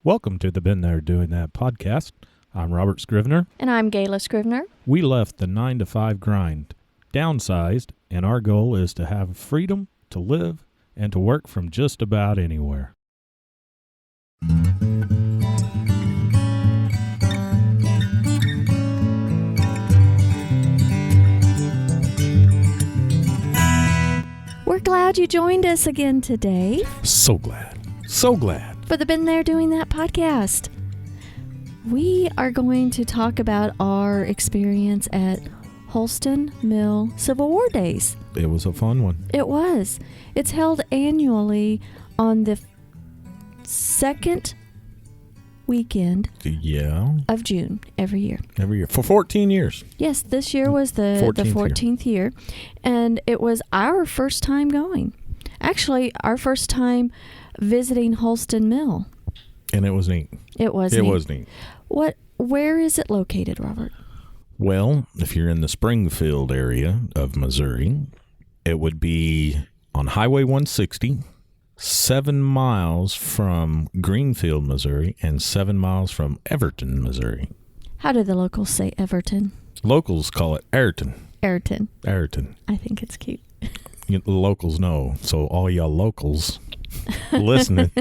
Welcome to the BeenThereDoingThat podcast. I'm Robert Scrivener. And I'm Gayla Scrivener. We left the 9-to-5 grind, downsized, and our goal is to have freedom to live and to work from just about anywhere. We're glad you joined us again today. So glad. So glad. For the BeenThereDoingThat podcast. We are going to talk about our experience at Hulston Mill Civil War Days. It was a fun one. It was. It's held annually on the second weekend of June every year. Every year. For 14 years. Yes, this year was the 14th year. And it was our first time going. Actually, our first time visiting Hulston Mill. And it was neat. It was neat. Where is it located, Robert? Well, if you're in the Springfield area of Missouri, it would be on Highway 160, 7 miles from Greenfield, Missouri, and 7 miles from Everton, Missouri. How do the locals say Everton? Locals call it Ayrton. Ayrton. I think it's cute. The locals know, so all y'all locals listening,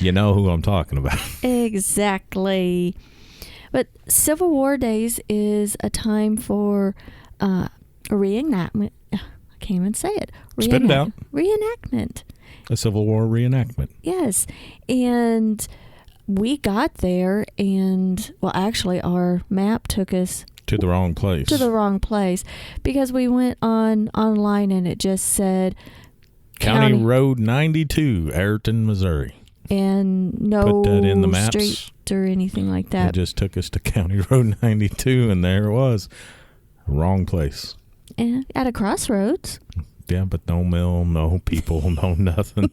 you know who I'm talking about. Exactly. But Civil War Days is a time for a reenactment. I can't even say it. Spit it out. Reenactment. A Civil War reenactment. Yes. And we got there and, well, actually our map took us to the wrong place. Because we went online and it just said County Road 92, Ayrton, Missouri. And no Put that in the maps. Street or anything like that. It just took us to County Road 92 and there it was. Wrong place. And at a crossroads. Yeah, but no mill, no people, no nothing.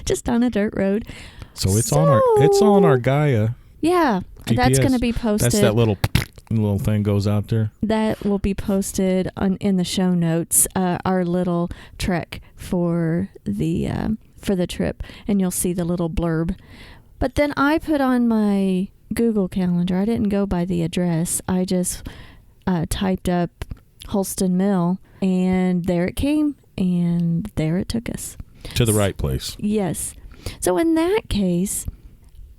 Just on a dirt road. So it's on our Gaia. Yeah, GPS. That's going to be posted. That's that little thing goes out there. That will be posted in the show notes. Our little trek for the trip, and you'll see the little blurb. But then I put on my Google Calendar. I didn't go by the address. I just typed up Hulston Mill, and there it came, and there it took us to the right place. Yes. So in that case,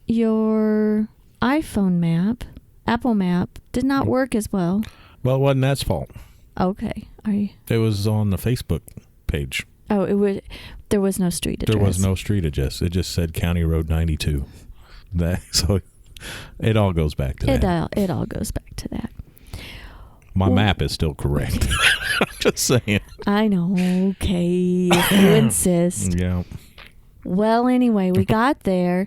your iPhone map, Apple Map, did not work as well. Well, it wasn't that's fault. Okay. It was on the Facebook page. Oh, there was no street address. There was no street address. It just said County Road 92. So it all goes back to that. It all goes back to that. My map is still correct. I'm just saying. I know. Okay. If you insist. Yeah. Well, anyway, we got there,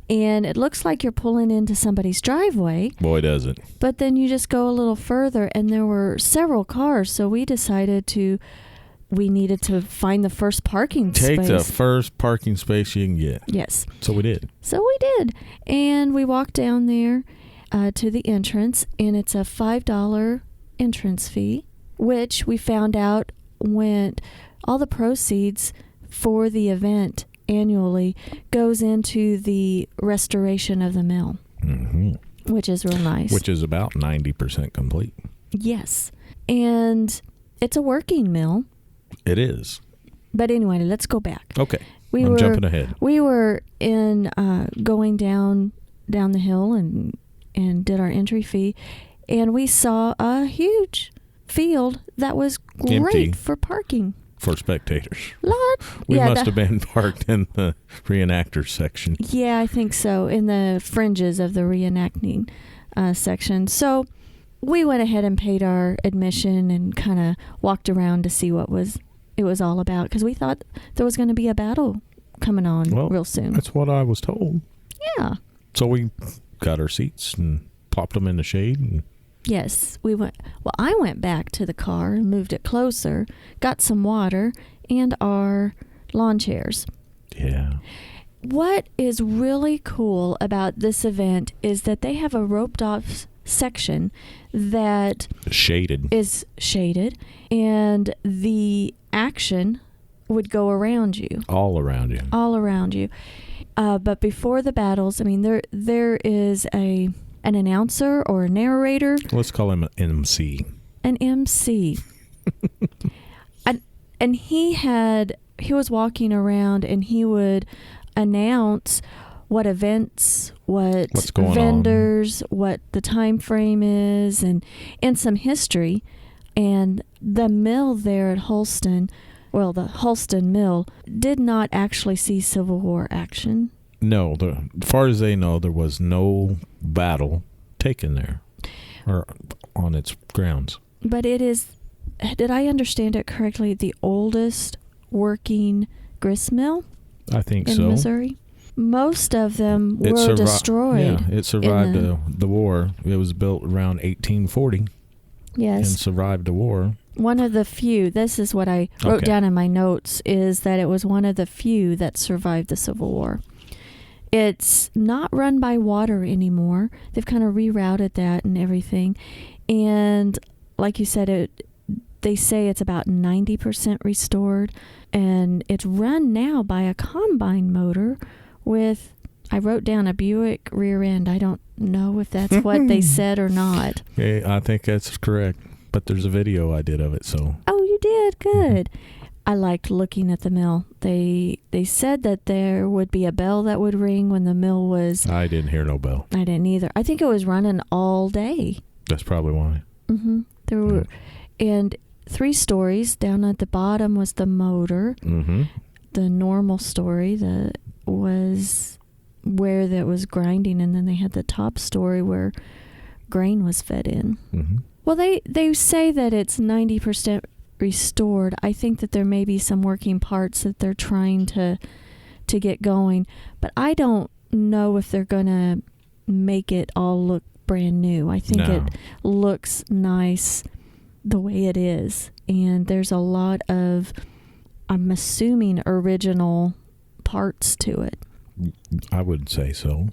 and it looks like you're pulling into somebody's driveway. Boy, does it. But then you just go a little further, and there were several cars, so we decided we needed to find the first parking space. Take the first parking space you can get. Yes. So we did. And we walked down there to the entrance, and it's a $5 entrance fee, which we found out went all the proceeds for the event annually goes into the restoration of the mill, which is real nice. Which is about 90% complete. Yes. And it's a working mill. It is. But anyway, let's go back. Okay. I'm jumping ahead. We were going down the hill and did our entry fee, and we saw a huge field that was great empty for parking. For spectators. We must have been parked in the reenactors section. Yeah, I think so, in the fringes of the reenacting section. So we went ahead and paid our admission and kind of walked around to see what it was all about, because we thought there was going to be a battle coming on real soon. That's what I was told. Yeah. So we got our seats and plopped them in the shade. Yes, we went. Well, I went back to the car and moved it closer, got some water and our lawn chairs. Yeah. What is really cool about this event is that they have a roped off section that is shaded, and the action would go around you. All around you. All around you. But before the battles, I mean, there is an announcer or a narrator. Let's call him an MC. An MC. and he was walking around and he would announce what events, what's going vendors, on, what the time frame is, and some history. And the mill there at Hulston, well, the Hulston mill, did not actually see Civil War action. No, as far as they know, there was no battle taken there or on its grounds. But it is, did I understand it correctly, the oldest working grist mill? I think in so. Missouri. Most of them were destroyed. Yeah, it survived the war. It was built around 1840. Yes. And survived the war. One of the few, this is what I wrote down in my notes, is that it was one of the few that survived the Civil War. It's not run by water anymore. They've kind of rerouted that and everything. And like you said, they say it's about 90% restored. And it's run now by a combine motor with, I wrote down a Buick rear end. I don't know if that's what they said or not. Yeah, I think that's correct. But there's a video I did of it, so. Oh, you did? Good. I liked looking at the mill. They said that there would be a bell that would ring when the mill was... I didn't hear no bell. I didn't either. I think it was running all day. That's probably why. Mm-hmm. There were... And 3 stories. Down at the bottom was the motor. Mm-hmm. The normal story was where that was grinding, and then they had the top story where grain was fed in. Mm-hmm. Well, they say that it's 90% restored. I think that there may be some working parts that they're trying to get going, but I don't know if they're going to make it all look brand new. I think it looks nice the way it is, and there's a lot of, I'm assuming, original parts to it. I would say so.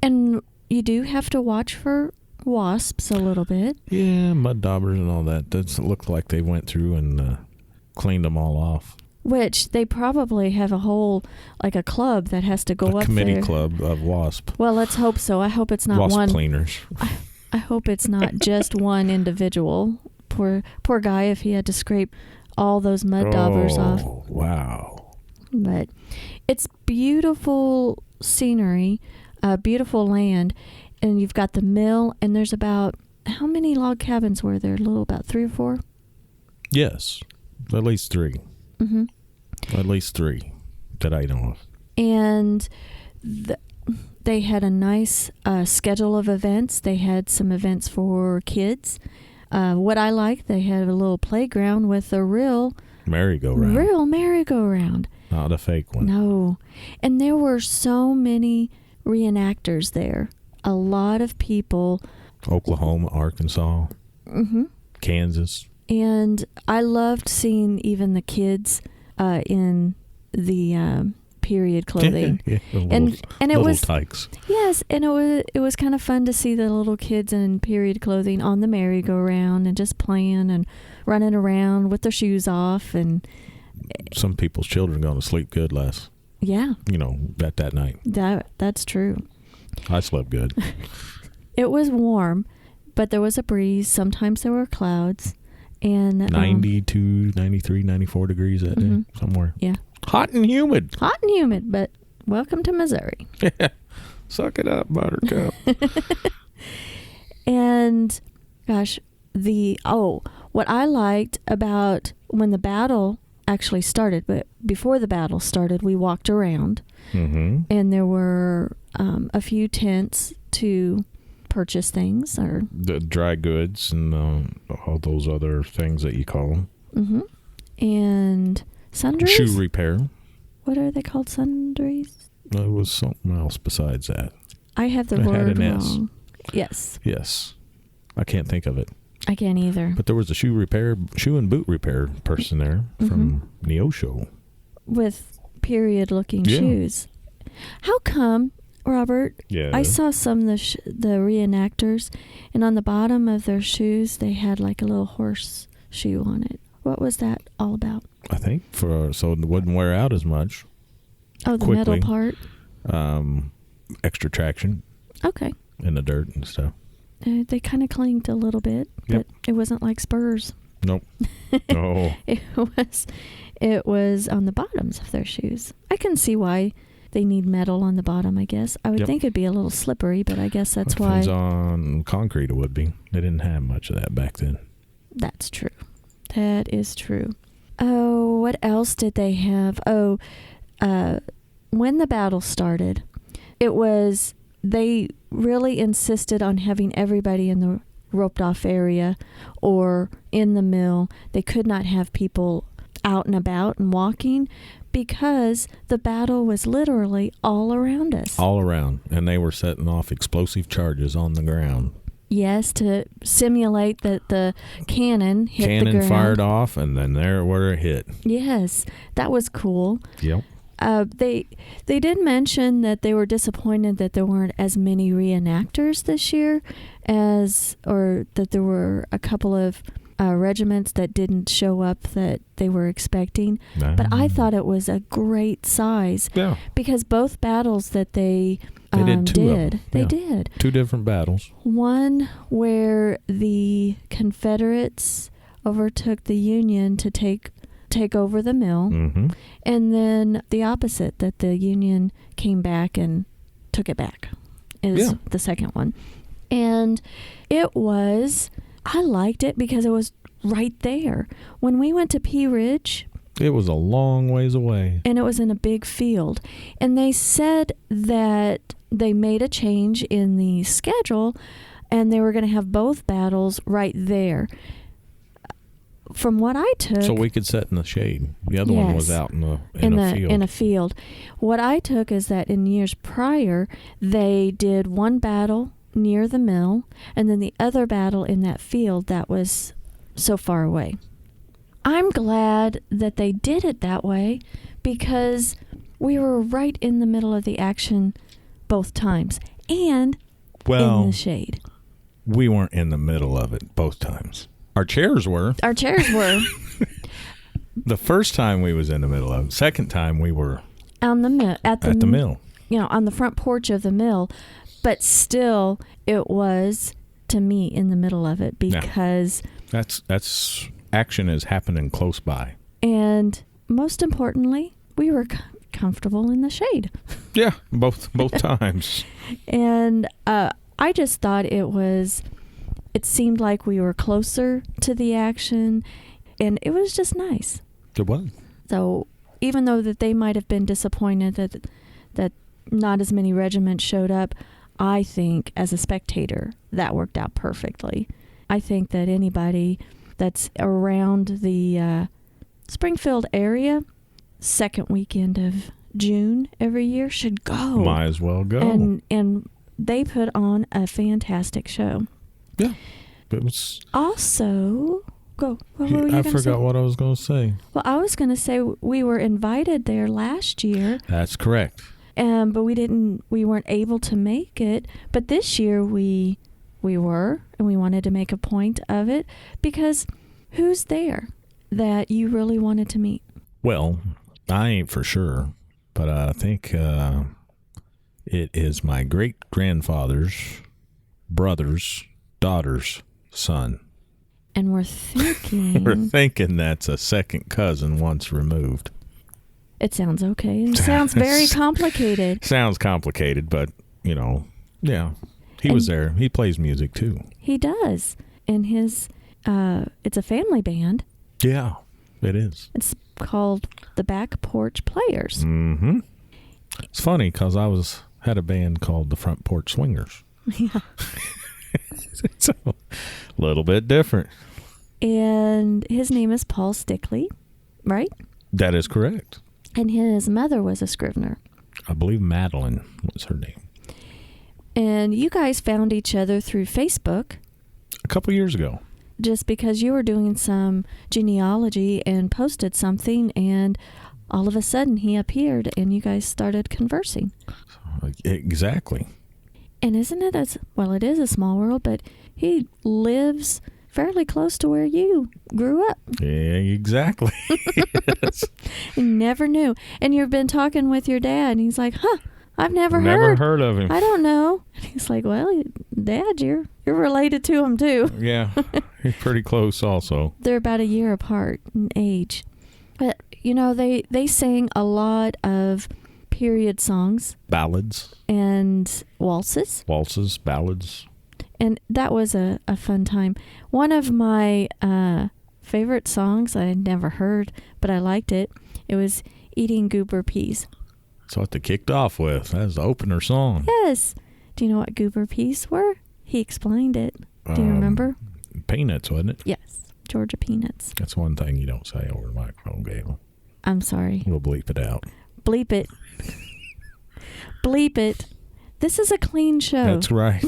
And you do have to watch for wasps a little bit. Yeah, mud daubers and all that. Doesn't look like they went through and cleaned them all off. Which they probably have a whole, like a club that has to go up there. A committee club of wasp. Well, let's hope so. I hope it's not wasp one. Cleaners. I hope it's not just one individual. Poor guy if he had to scrape all those mud daubers off. Oh, wow. But it's beautiful scenery, beautiful land, and you've got the mill, and there's about, how many log cabins were there? About 3 or 4? Yes, at least 3. Mm-hmm. At least 3 that I know of. And they had a nice schedule of events. They had some events for kids. What I like, they had a little playground with a real merry-go-round. Not a fake one. No. And there were so many reenactors there. A lot of people. Oklahoma, Arkansas, mm-hmm. Kansas. And I loved seeing even the kids in the period clothing. Yeah, and it was tykes. Yes, and it was kind of fun to see the little kids in period clothing on the merry-go-round and just playing and running around with their shoes off. And some people's children going to sleep good last. Yeah. At that night. That's true. I slept good. It was warm, but there was a breeze. Sometimes there were clouds. And 92, 93, 94 degrees that mm-hmm. day somewhere. Yeah. Hot and humid. Hot and humid, but welcome to Missouri. Yeah. Suck it up, Buttercup. And, gosh, what I liked about when the battle actually started, but before the battle started, we walked around. Mm-hmm. And there were a few tents to purchase things, or the dry goods and all those other things that you call them. Mm-hmm. And sundries. Shoe repair. What are they called? Sundries? It was something else besides that. I have the word wrong. Yes. Yes. I can't think of it. I can't either. But there was a shoe and boot repair person there mm-hmm. from Neosho. With period-looking shoes. How come, Robert? Yeah. I saw some of the reenactors, and on the bottom of their shoes, they had like a little horse shoe on it. What was that all about? I think so it wouldn't wear out as much. Oh, the quickly. metal part? Extra traction. Okay. In the dirt and stuff. They kind of clinked a little bit, but it wasn't like spurs. Nope. No. It was on the bottoms of their shoes. I can see why they need metal on the bottom, I guess. I would think it'd be a little slippery, but I guess that's why. Depends on concrete it would be. They didn't have much of that back then. That's true. That is true. Oh, what else did they have? Oh, when the battle started, they really insisted on having everybody in the roped off area or in the mill. They could not have people out and about and walking because the battle was literally all around us. All around. And they were setting off explosive charges on the ground. Yes, to simulate that the cannon hit the ground. Cannon fired off, and then there where it hit. Yes, that was cool. Yep. They did mention that they were disappointed that there weren't as many reenactors this year or that there were a couple of regiments that didn't show up that they were expecting. But I thought it was a great size. Yeah. Because both battles that they did two of them. They did. Two different battles. One where the Confederates overtook the Union to take over the mill, and then the opposite, that the Union came back and took it back, is the second one. And I liked it because it was right there. When we went to Pea Ridge, it was a long ways away. And it was in a big field. And they said that they made a change in the schedule and they were going to have both battles right there. From what I took... So we could sit in the shade. The other one was out in a field. In a field. What I took is that in years prior, they did one battle near the mill and then the other battle in that field that was so far away. I'm glad that they did it that way because we were right in the middle of the action both times and in the shade. We weren't in the middle of it both times. Our chairs were. The first time we was in the middle of it. Second time we were at the mill. On the front porch of the mill. But still, it was, to me, in the middle of it because... That's action is happening close by. And most importantly, we were comfortable in the shade. Yeah, both times. And I just thought it seemed like we were closer to the action, and it was just nice. It was. So even though that they might have been disappointed that not as many regiments showed up, I think as a spectator that worked out perfectly. I think that anybody that's around the Springfield area, second weekend of June every year should go. Might as well go. And they put on a fantastic show. Yeah. It was... Also, go. What were you I forgot what I was going to say. Well, I was going to say we were invited there last year. That's correct. But we weren't able to make it. But this year we were, and we wanted to make a point of it because who's there that you really wanted to meet? Well, I ain't for sure, but I think it is my great-grandfather's brother's daughter's son. And we're thinking that's a second cousin once removed. It sounds okay. It sounds very complicated. Sounds complicated, but, yeah. He was there. He plays music, too. He does. And his, it's a family band. Yeah, it is. It's called the Back Porch Players. Mm-hmm. It's funny because I had a band called the Front Porch Swingers. Yeah. It's a little bit different. And his name is Paul Stickley, right? That is correct. And his mother was a scrivener. I believe Madeline was her name. And you guys found each other through Facebook. A couple years ago. Just because you were doing some genealogy and posted something, and all of a sudden he appeared and you guys started conversing. Exactly. And isn't it it is a small world, but he lives fairly close to where you grew up. Yeah, exactly. Yes. You never knew. And you've been talking with your dad, and he's like, I've never heard of him. I don't know. And he's like, well, Dad, you're related to him too. Yeah, he's pretty close also. They're about a year apart in age. But, they sang a lot of period songs. Ballads. And waltzes. Waltzes, ballads. And that was a fun time. One of my favorite songs I had never heard, but I liked it. It was Eating Goober Peas. That's what they kicked off with. That was the opener song. Yes. Do you know what goober peas were? He explained it. Do you remember? Peanuts, wasn't it? Yes. Georgia peanuts. That's one thing you don't say over the microphone, Gail. I'm sorry. We'll bleep it out. Bleep it. Bleep it. This is a clean show. That's right.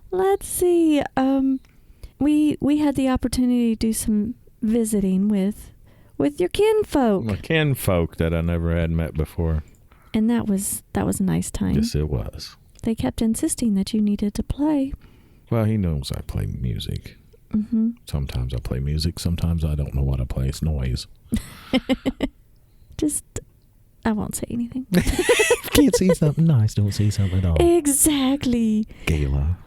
Let's see. We had the opportunity to do some visiting with your kinfolk. My kinfolk that I never had met before. And that was a nice time. Yes, it was. They kept insisting that you needed to play. Well, he knows I play music. Mm-hmm. Sometimes I play music. Sometimes I don't know what I play. It's noise. I won't say anything. Can't see something nice, don't see something at all. Exactly. Gala.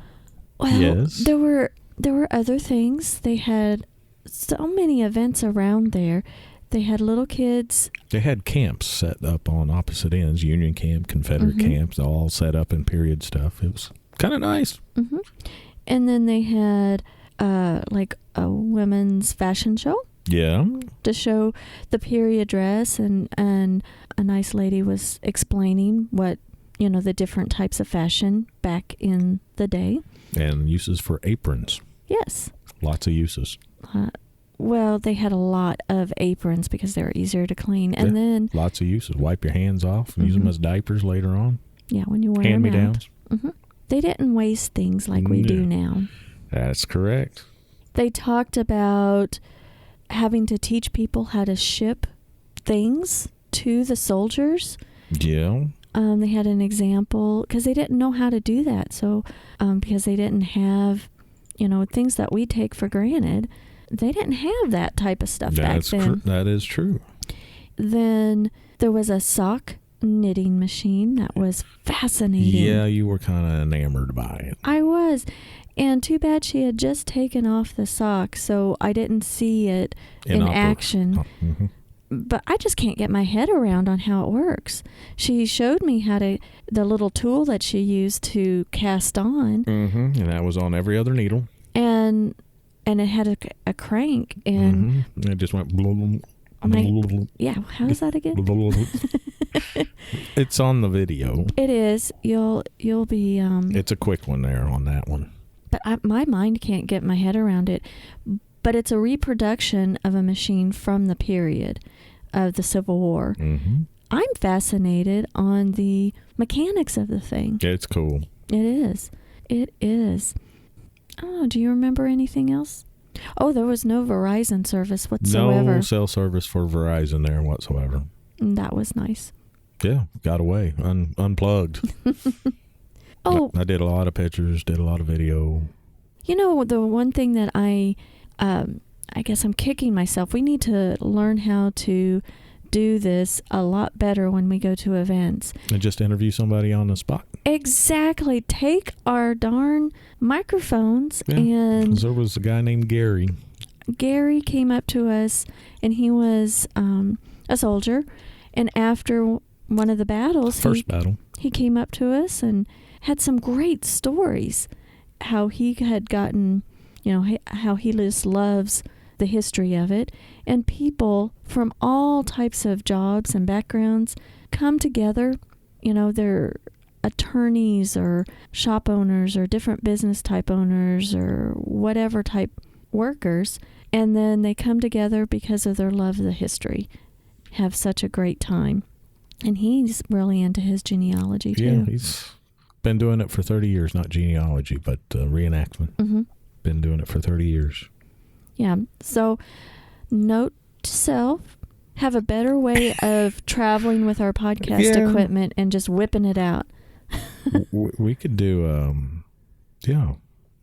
Well, yes. There were other things. They had so many events around there. They had little kids. They had camps set up on opposite ends, Union Camp, Confederate camps, all set up in period stuff. It was kind of nice. Mm-hmm. And then they had like a women's fashion show. Yeah. To show the period dress, and a nice lady was explaining what, the different types of fashion back in the day. And uses for aprons. Yes. Lots of uses. Well, they had a lot of aprons because they were easier to clean. And then... Lots of uses. Wipe your hands off. Use them as diapers later on. Yeah, when you wear them out. Hand-me-downs. Mm-hmm. They didn't waste things like we do now. That's correct. They talked about having to teach people how to ship things to the soldiers. Yeah. They had an example because they didn't know how to do that. So, because they didn't have, things that we take for granted, they didn't have that type of stuff back then. That is true. Then there was a sock knitting machine that was fascinating. Yeah, you were kind of enamored by it. I was. And too bad she had just taken off the sock, so I didn't see it in action. Mm-hmm. But I just can't get my head around on how it works. She showed me the little tool that she used to cast on. Mm-hmm. And that was on every other needle. And it had a crank, and it just went. Yeah, how is that again? It's on the video. It is. You'll be. It's a quick one there on that one. But my mind can't get my head around it. But it's a reproduction of a machine from the period of the Civil War. Mm-hmm. I'm fascinated on the mechanics of the thing. It's cool. It is. It is. Oh, do you remember anything else? Oh, there was no Verizon service whatsoever. No cell service for Verizon there whatsoever. That was nice. Yeah, got away. Unplugged. Oh. I did a lot of pictures, did a lot of video. The one thing that I guess I'm kicking myself. We need to learn how to do this a lot better when we go to events. And just interview somebody on the spot. Exactly. Take our darn microphones and... 'cause there was a guy named Gary. Gary came up to us, and he was a soldier. And after one of the battles... First battle. He came up to us and had some great stories. How he had gotten... how he just loves the history of it. And people from all types of jobs and backgrounds come together. They're attorneys or shop owners or different business type owners or whatever type workers. And then they come together because of their love of the history. Have such a great time. And he's really into his genealogy too. Yeah, he's been doing it for 30 years. Not genealogy, but reenactment. Mm-hmm. Been doing it for 30 years. Yeah. So, note to self, have a better way of traveling with our podcast equipment and just whipping it out. We could do,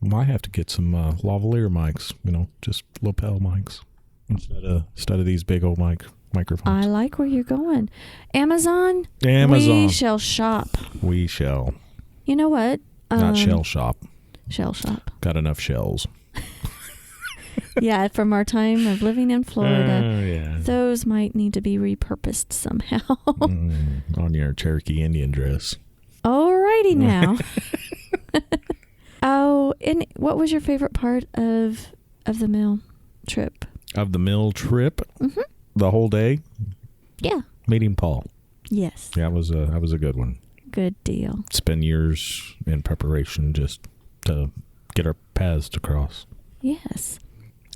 Might have to get some lavalier mics, just lapel mics instead of these big old microphones. I like where you're going. Amazon. Amazon. We shall shop. We shall. You know what? Not shell shop. Shell shop. Got enough shells. Yeah, from our time of living in Florida. Yeah. Those might need to be repurposed somehow. On your Cherokee Indian dress. Alrighty now. Oh, and what was your favorite part of the mill trip? Of the mill trip? Mm-hmm. The whole day? Yeah. Meeting Paul. Yes. Yeah, that was a good one. Good deal. Spend years in preparation just to get our paths to cross. Yes.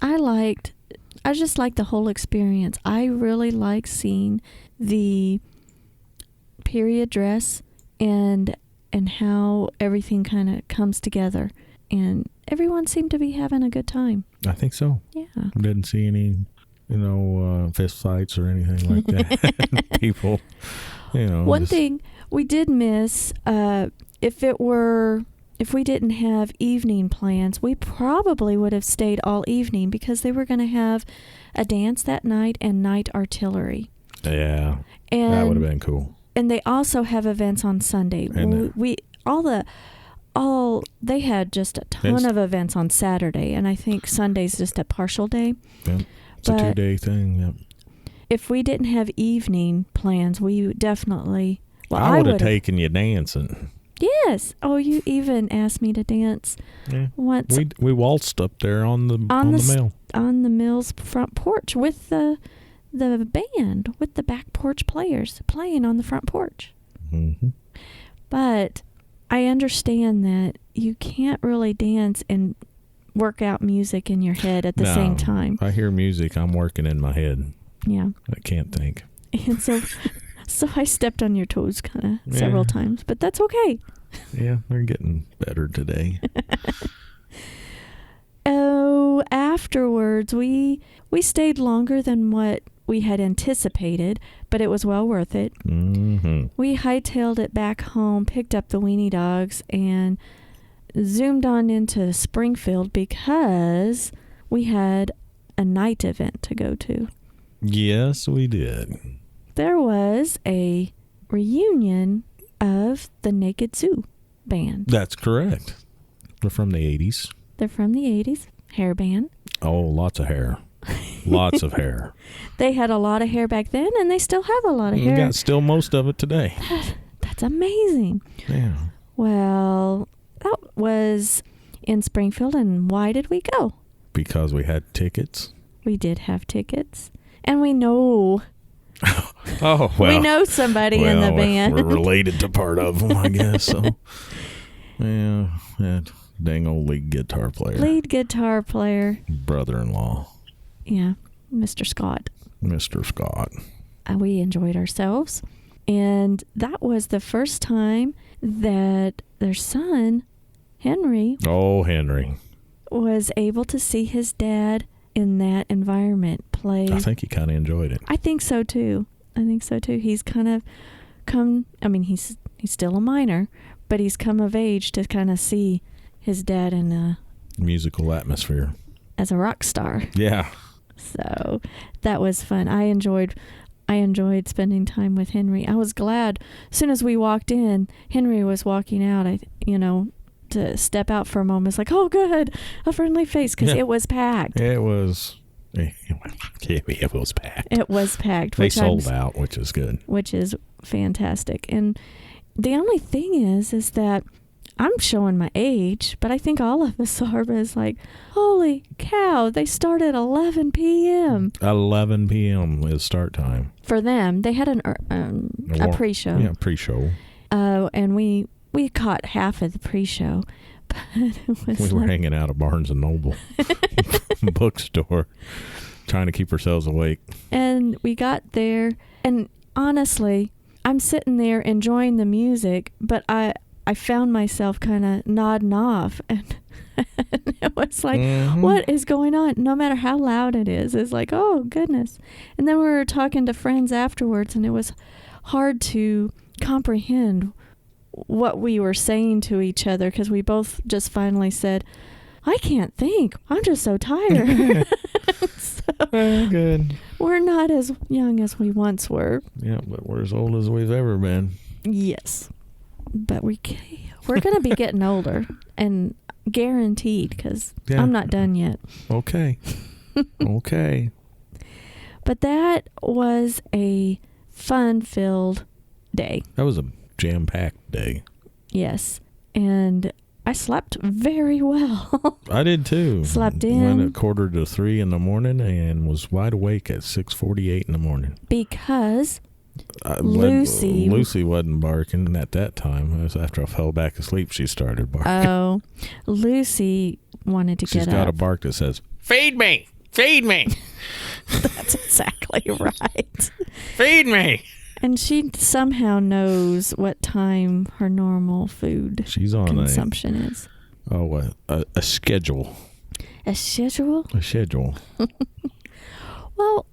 I just liked the whole experience. I really like seeing the period dress and how everying kind of comes together. And everyone seemed to be having a good time. I think so. Yeah. I didn't see any, fist fights or anything like that. People, One thing we did miss, if we didn't have evening plans, we probably would have stayed all evening because they were going to have a dance that night and night artillery. Yeah. And that would have been cool. And they also have events on Sunday. They had just a ton of events on Saturday, and I think Sunday's just a partial day. Yeah. It's a 2-day thing. Yep. If we didn't have evening plans, we definitely. Well, I would have taken you dancing. Yes. Oh, you even asked me to dance once. We waltzed up there on the mill. On the mill's front porch with the band, with the back porch players playing on the front porch. Mm-hmm. But I understand that you can't really dance and work out music in your head at the same time. I hear music, I'm working in my head. Yeah. I can't think. And so I stepped on your toes kind of several times, but that's okay. Yeah, they're getting better today. Oh, afterwards, we stayed longer than what we had anticipated, but it was well worth it. Mm-hmm. We hightailed it back home, picked up the weenie dogs, and zoomed on into Springfield because we had a night event to go to. Yes, we did. There was a reunion of the Naked Zoo band. That's correct. They're from the 80s. They're from the 80s. Hair band. Oh, lots of hair. Lots of hair. They had a lot of hair back then, and they still have a lot of hair. We got still most of it today. That's amazing. Yeah. Well, that was in Springfield, and why did we go? Because we had tickets. We did have tickets. And we know... Oh, well. We know somebody in the band. We're related to part of them, I guess. So, yeah, that dang old lead guitar player. Lead guitar player. Brother-in-law. Yeah, Mr. Scott. Mr. Scott. We enjoyed ourselves. And that was the first time that their son, Henry. Oh, Henry. Was able to see his dad in that environment play. I think he kind of enjoyed it. I think so too. He's kind of he's still a minor, but he's come of age to kind of see his dad in a musical atmosphere as a rock star. Yeah. So that was fun. I enjoyed spending time with Henry. I was glad as soon as we walked in, Henry was walking out, to step out for a moment. It's like, oh, good, a friendly face, because it was packed. It was packed. It was packed. They sold out, which is good. Which is fantastic. And the only thing is that I'm showing my age, but I think all of us are. But it's like, holy cow, they start at 11 p.m. 11 p.m. is start time. For them, they had a pre-show. Yeah, pre-show. And we caught half of the pre-show. But it was we were hanging out at Barnes & Noble bookstore, trying to keep ourselves awake. And we got there, and honestly, I'm sitting there enjoying the music, but I found myself kind of nodding off, and it was like, what is going on? No matter how loud it is, it's like, oh, goodness. And then we were talking to friends afterwards, and it was hard to comprehend what we were saying to each other, because we both just finally said, I can't think. I'm just so tired. Good. We're not as young as we once were. Yeah, but we're as old as we've ever been. Yes. But we're going to be getting older, and guaranteed, because I'm not done yet. Okay. Okay. But that was a fun-filled day. That was a jam-packed day. Yes. And I slept very well. I did too. Slept in. Went at 2:45 in the morning and was wide awake at 6:48 in the morning. Because Lucy wasn't barking at that time. It was after I fell back asleep she started barking. Oh, Lucy wanted to get up. She's got a bark that says, "Feed me! Feed me!" That's exactly right. Feed me! And she somehow knows what time her normal food consumption is. Oh, a schedule. A schedule? A schedule. Well,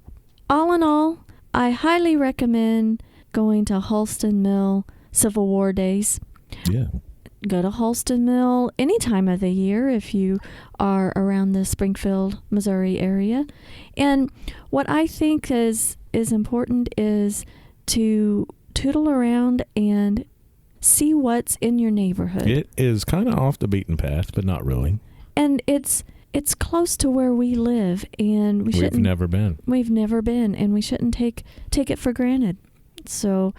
all in all, I highly recommend going to Hulston Mill Civil War Days. Yeah. Go to Hulston Mill any time of the year if you are around the Springfield, Missouri area. And what I think is important is to tootle around and see what's in your neighborhood. It is kind of off the beaten path, but not really. And it's close to where we live, and we've never been. We've never been, and we shouldn't take it for granted. So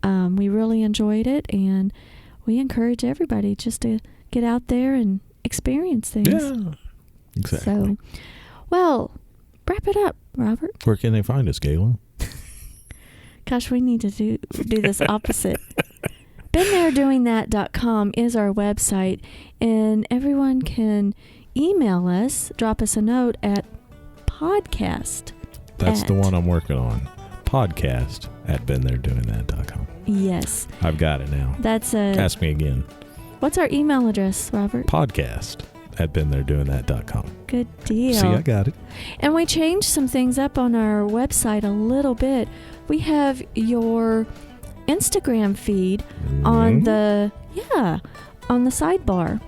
we really enjoyed it, and we encourage everybody just to get out there and experience things. Yeah, exactly. So, well, wrap it up, Robert. Where can they find us, Galen? Gosh, we need to do this opposite. BeenThereDoingThat.com is our website, and everyone can email us, drop us a note at podcast. That's the one I'm working on. Podcast at BeenThereDoingThat.com. Yes. I've got it now. Ask me again. What's our email address, Robert? Podcast at BeenThereDoingThat.com. Good deal. See, I got it. And we changed some things up on our website a little bit. We have your Instagram feed on the sidebar.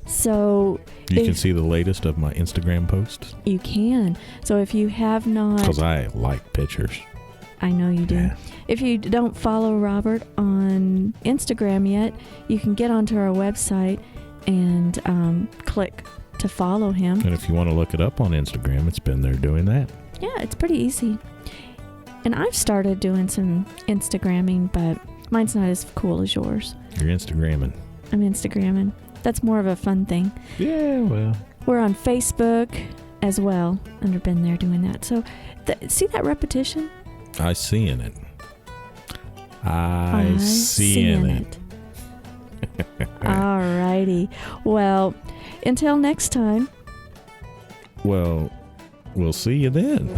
So you can see the latest of my Instagram posts. You can. So if you have not, because I like pictures. I know you do. Yeah. If you don't follow Robert on Instagram yet, you can get onto our website and click to follow him. And if you want to look it up on Instagram, it's Been There Doing That. Yeah, it's pretty easy. And I've started doing some Instagramming, but mine's not as cool as yours. You're Instagramming. I'm Instagramming. That's more of a fun thing. Yeah, well. We're on Facebook as well, under Been There Doing That. So, see that repetition? I seeing it. I seeing it. All righty. Well, until next time. Well, we'll see you then.